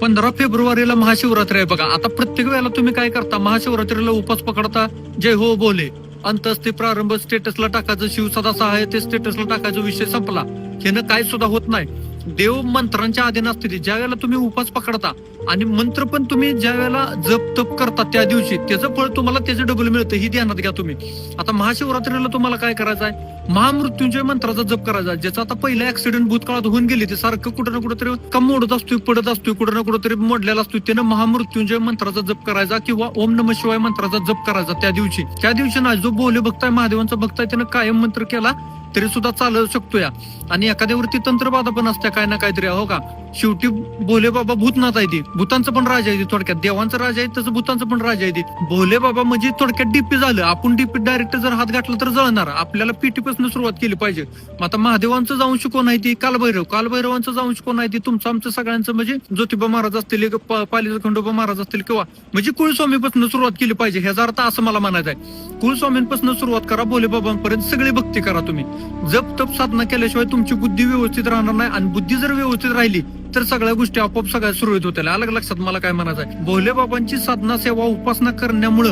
15 फेब्रुवारीला महाशिवरात्री आहे बघा. आता प्रत्येक वेळेला तुम्ही काय करता, महाशिवरात्रीला उपास पकडता, जय हो बोले, अंतस्ते प्रारंभ स्टेटसला टाकायचं, शिव सदा सहाय ते स्टेटसला टाकायचं, विषय संपला. ह्यानं काय सुद्धा होत नाही. देव मंत्रांच्या अधीन असते. ज्या वेळेला तुम्ही उपास पकडता आणि मंत्र पण तुम्ही ज्या वेळेला जप तप करता त्या दिवशी त्याचं फळ तुम्हाला त्याचं डबल मिळतं, ही ध्यानात घ्या तुम्ही. आता महाशिवरात्रीला तुम्हाला काय करायचं आहे, महामृत्युंजय मंत्राचा जप करायचा, ज्याचा आता पहिला ऍक्सिडेंट भूतकाळात होऊन गेली. ते सारखं कुठं ना कुठं तरी का मोडत असतोय, पडत असतोय, कुठं ना कुठं तरी मोडलेला असतोय. त्यानं महामृत्युंजय मंत्राचा जप करायचा किंवा ओम नमः शिवाय मंत्राचा जप करायचा त्या दिवशी ना. जो भोले भक्त आहे, महादेवांचा भक्त आहे, त्यानं कायम मंत्र केला तरी सुद्धा चालू शकतो या. आणि एखाद्यावरती तंत्रबाधा पण असते काय ना काहीतरी, हो का. शेवटी भोले बाबा भूतनाथ आहे, ती भूतांचं पण राजा आहे, थोडक्यात देवांचं राजा आहे तसं भूतांचं पण राजा आहे. ती भोले बाबा म्हणजे थोडक्यात डीपी झालं. आपण डीपी डायरेक्ट जर हात घातला तर जळणार. आपल्याला पीटीपासून सुरुवात केली पाहिजे. मग आता महादेवांचं जाऊन शिकवण आहे ती कालभैरवांचं जाऊन शिकवण आहे ती तुमचं आमचं सगळ्यांचं, म्हणजे ज्योतिबा महाराज असतील, पालीचा खंडोबा महाराज असतील, किंवा म्हणजे कुळस्वामीपासून सुरुवात केली पाहिजे. ह्याचा अर्थ असं मला म्हणायचं आहे, कुळस्वामींपासून सुरुवात करा, भोले बाबांपर्यंत सगळी भक्ती करा तुम्ही. जप तप साधना केल्याशिवाय तुमची बुद्धी व्यवस्थित राहणार नाही. आणि बुद्धी जर व्यवस्थित राहिली तर सगळ्या गोष्टी आपोआप सगळ्या सुरळीत होतील. अलग लक्षात मला काय म्हणायचं आहे, भोले बाबांची साधना सेवा उपासना करण्यामुळे